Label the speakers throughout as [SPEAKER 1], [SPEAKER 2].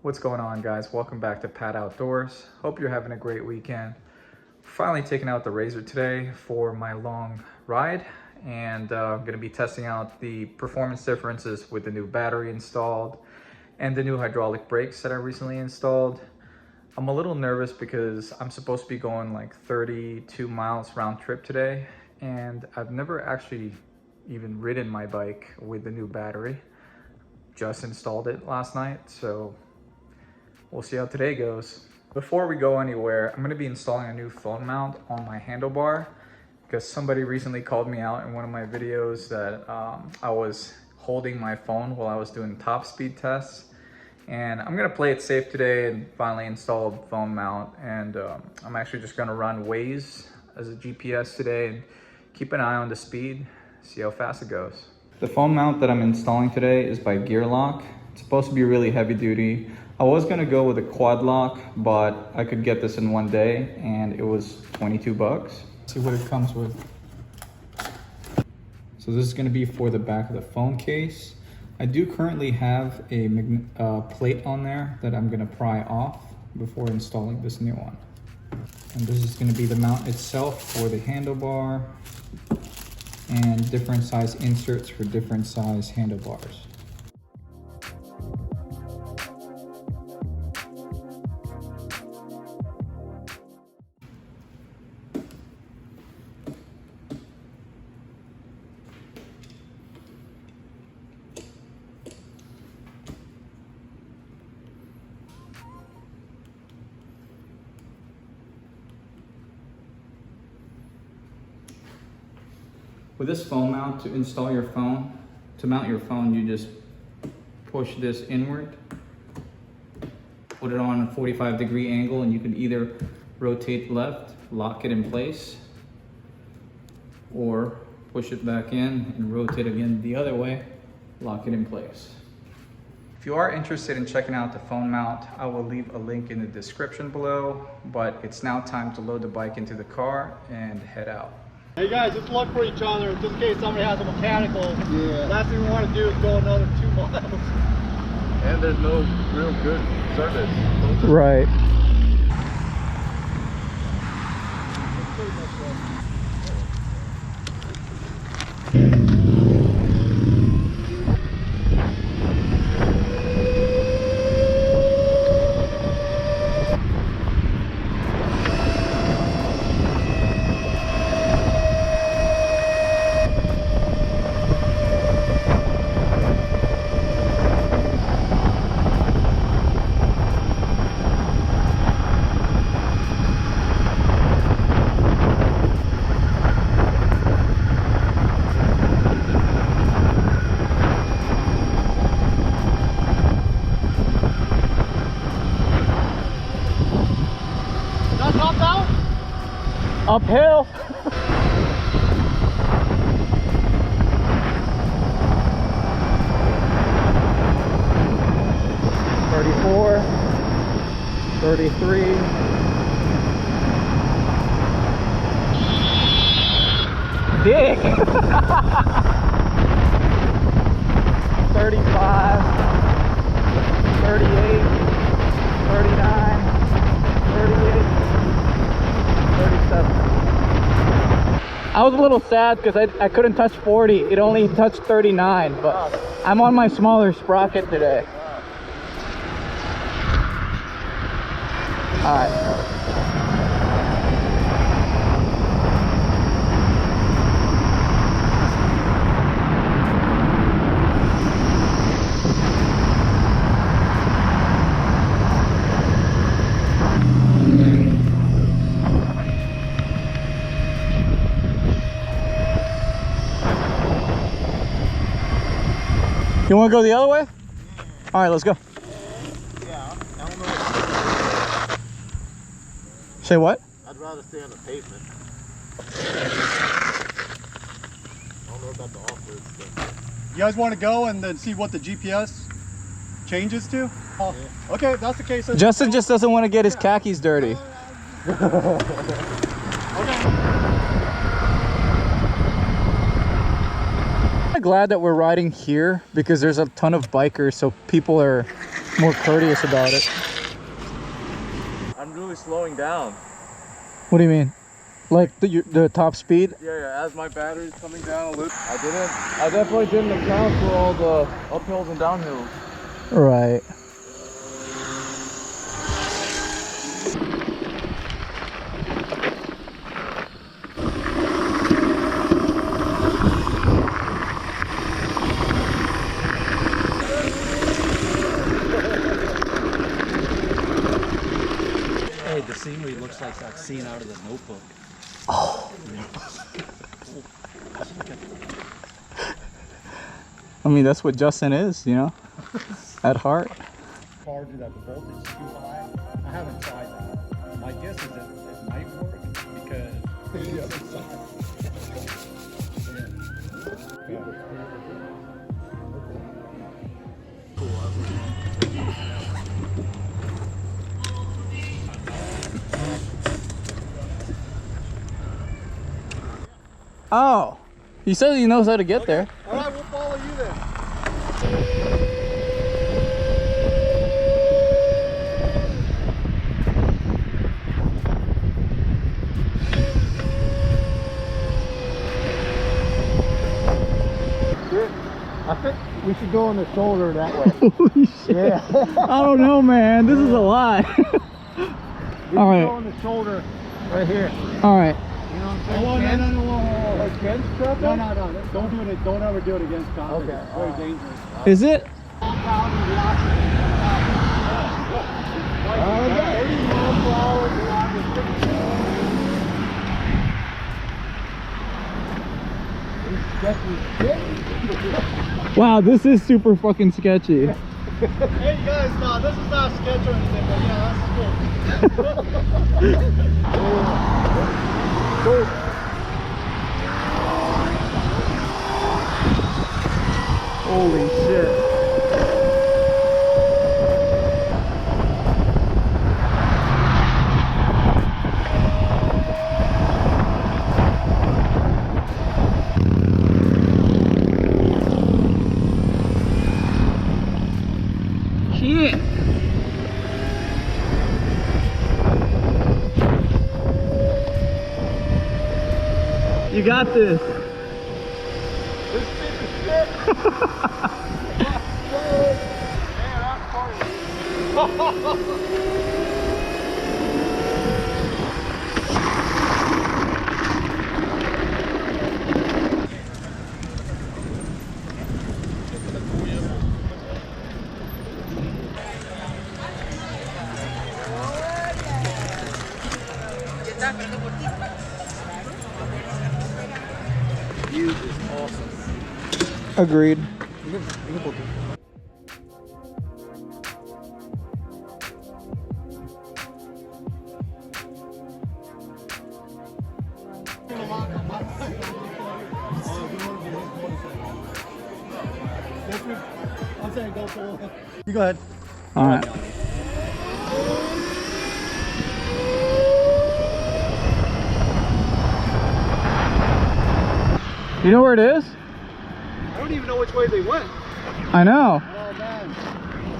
[SPEAKER 1] What's going on, guys? Welcome back to Pat Outdoors. Hope you're having a great weekend. Finally taking out the Razor today for my long ride, and I'm going to be testing out the performance differences with the new battery installed and the new hydraulic brakes that I recently installed. I'm a little nervous because I'm supposed to be going like 32 miles round trip today, and I've never actually even ridden my bike with the new battery. Just installed it last night, so we'll see how today goes. Before we go anywhere, I'm going to be installing a new phone mount on my handlebar because somebody recently called me out in one of my videos that I was holding my phone while I was doing top speed tests. And I'm going to play it safe today and finally install a phone mount. And I'm actually just going to run Waze as a GPS today and keep an eye on the speed, see how fast it goes. The phone mount that I'm installing today is by Gear Lock. It's supposed to be really heavy duty. I was gonna go with a quad lock, but I could get this in one day and it was 22 bucks. Let's see what it comes with. So this is gonna be for the back of the phone case. I do currently have a plate on there that I'm gonna pry off before installing this new one. And this is gonna be the mount itself for the handlebar and different size inserts for different size handlebars. With this phone mount, to install your phone, to mount your phone, you just push this inward, put it on a 45-degree angle, and you can either rotate left, lock it in place, or push it back in and rotate again the other way, lock it in place. If you are interested in checking out the phone mount, I will leave a link in the description below, but it's now time to load the bike into the car and head out.
[SPEAKER 2] Hey guys, just look for each other just in case somebody has a mechanical. Yeah. Last thing we want to do is go another 2 miles.
[SPEAKER 3] And there's no real good service.
[SPEAKER 1] Right. Uphill. $34, $33. Dick. 35, 38, 39, 38. 37. I was a little sad because I couldn't touch 40. It only touched 39, but I'm on my smaller sprocket today. All right. You want to go the other way? All right, let's go.
[SPEAKER 3] Yeah, I don't know.
[SPEAKER 1] Say what?
[SPEAKER 3] I'd rather stay on the pavement. I don't know about the off-road stuff.
[SPEAKER 2] You guys want to go and then see what the GPS changes to? Oh, yeah. Okay, if that's the case.
[SPEAKER 1] Justin just doesn't want to get his khakis dirty. I'm glad that we're riding here because there's a ton of bikers, so people are more courteous about it.
[SPEAKER 3] I'm really slowing down.
[SPEAKER 1] What do you mean? Like the top speed?
[SPEAKER 3] Yeah, as my battery's coming down a little. I definitely didn't account for all the uphills and downhills.
[SPEAKER 1] Right.
[SPEAKER 4] Hey, the scenery looks like that scene out of The Notebook.
[SPEAKER 1] Oh. I mean, that's what Justin is, you know, at heart.
[SPEAKER 4] Charger that the voltage is too high. I haven't tried that. My guess is that it might work because
[SPEAKER 1] Oh, he says he knows how to get there.
[SPEAKER 2] All right, we'll follow you then. I think we should go on the shoulder that way.
[SPEAKER 1] Holy shit.
[SPEAKER 2] Yeah.
[SPEAKER 1] I don't know, man. This is a lot. All right.
[SPEAKER 2] Go on the shoulder right here.
[SPEAKER 1] All right.
[SPEAKER 2] You know what I'm saying? No. Against traffic? No. Don't do it. Don't ever do it against traffic. Okay. It's very dangerous.
[SPEAKER 1] Is it? Wow, this is super fucking sketchy.
[SPEAKER 2] Hey guys, no, this is not a sketch or anything, but yeah, that's cool.
[SPEAKER 1] Holy shit. Shit. You got this.
[SPEAKER 2] This shit is shit. Man, that's funny.
[SPEAKER 3] View is awesome.
[SPEAKER 1] Agreed.
[SPEAKER 2] I'm saying go for you go ahead.
[SPEAKER 1] All right. You know where it is?
[SPEAKER 2] I don't even know which way they went.
[SPEAKER 1] I know.
[SPEAKER 2] Oh man.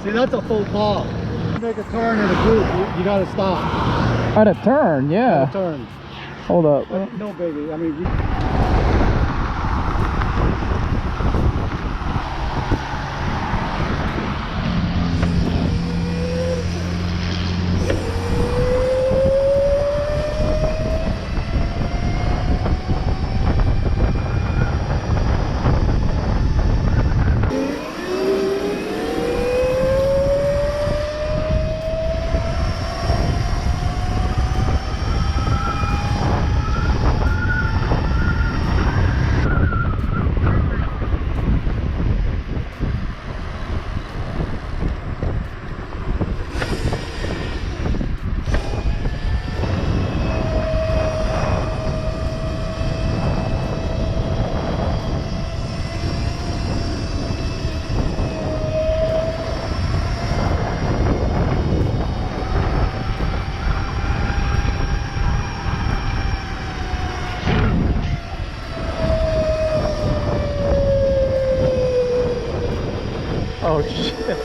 [SPEAKER 2] See, that's a full call. You make a turn in a group, you gotta stop.
[SPEAKER 1] At a turn, yeah.
[SPEAKER 2] Turn.
[SPEAKER 1] Hold up.
[SPEAKER 2] No biggie. I mean,
[SPEAKER 1] Oh shit.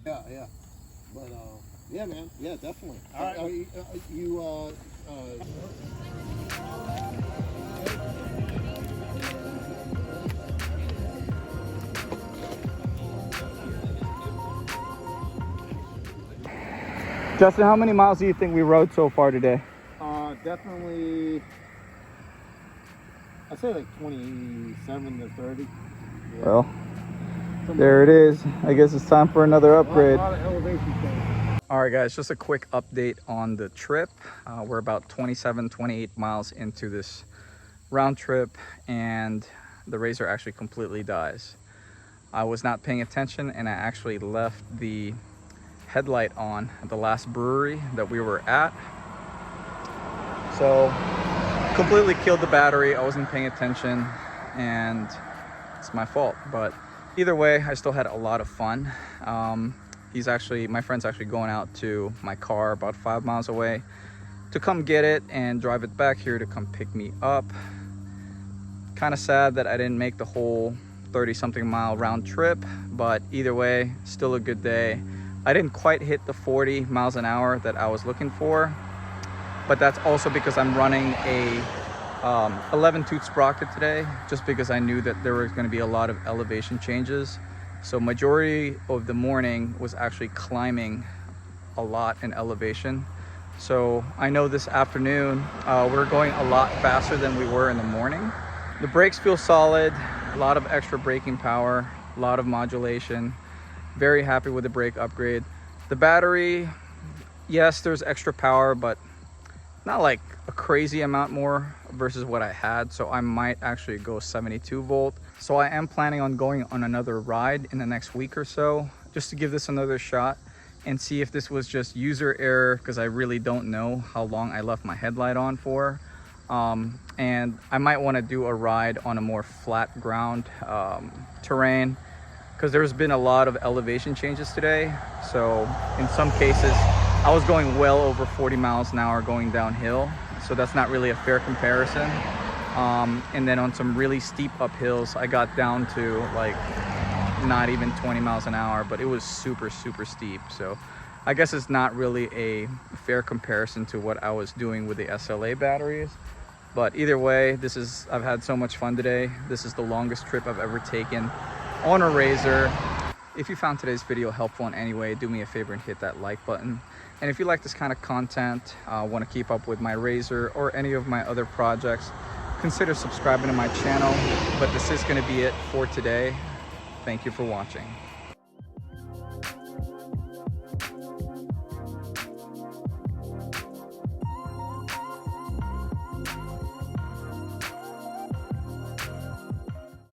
[SPEAKER 2] Yeah. But yeah, man. Yeah, definitely.
[SPEAKER 4] All right.
[SPEAKER 1] Justin, how many miles do you think we rode so far today?
[SPEAKER 2] Definitely. I'd say like 27 to 30. Yeah.
[SPEAKER 1] Well, there it is. I guess it's time for another upgrade.
[SPEAKER 2] A lot of elevation change.
[SPEAKER 1] All right, guys, just a quick update on the trip. We're about 27, 28 miles into this round trip, and the Razor actually completely dies. I was not paying attention, and I actually left the headlight on at the last brewery that we were at. So completely killed the battery. I wasn't paying attention, and it's my fault. But either way, I still had a lot of fun. My friend's actually going out to my car about 5 miles away to come get it and drive it back here to come pick me up. Kind of sad that I didn't make the whole 30-something mile round trip, but either way, still a good day. I didn't quite hit the 40 miles an hour that I was looking for, but that's also because I'm running a 11 tooth sprocket today, just because I knew that there was going to be a lot of elevation changes. So majority of the morning was actually climbing a lot in elevation. So I know this afternoon we're going a lot faster than we were in the morning. The brakes feel solid, a lot of extra braking power, a lot of modulation. Very happy with the brake upgrade. The battery, yes, there's extra power, but not like a crazy amount more versus what I had. So I might actually go 72 volt. So I am planning on going on another ride in the next week or so, just to give this another shot and see if this was just user error, because I really don't know how long I left my headlight on for. And I might want to do a ride on a more flat ground terrain, because there's been a lot of elevation changes today. So in some cases I was going well over 40 miles an hour going downhill, so that's not really a fair comparison. And then on some really steep uphills I got down to like not even 20 miles an hour, but it was super steep. So I guess it's not really a fair comparison to what I was doing with the SLA batteries. But either way, I've had so much fun today. This is the longest trip I've ever taken on a Razor. If you found today's video helpful in any way, do me a favor and hit that like button. And if you like this kind of content, want to keep up with my Razor or any of my other projects, consider subscribing to my channel. But this is going to be it for today. Thank you for watching.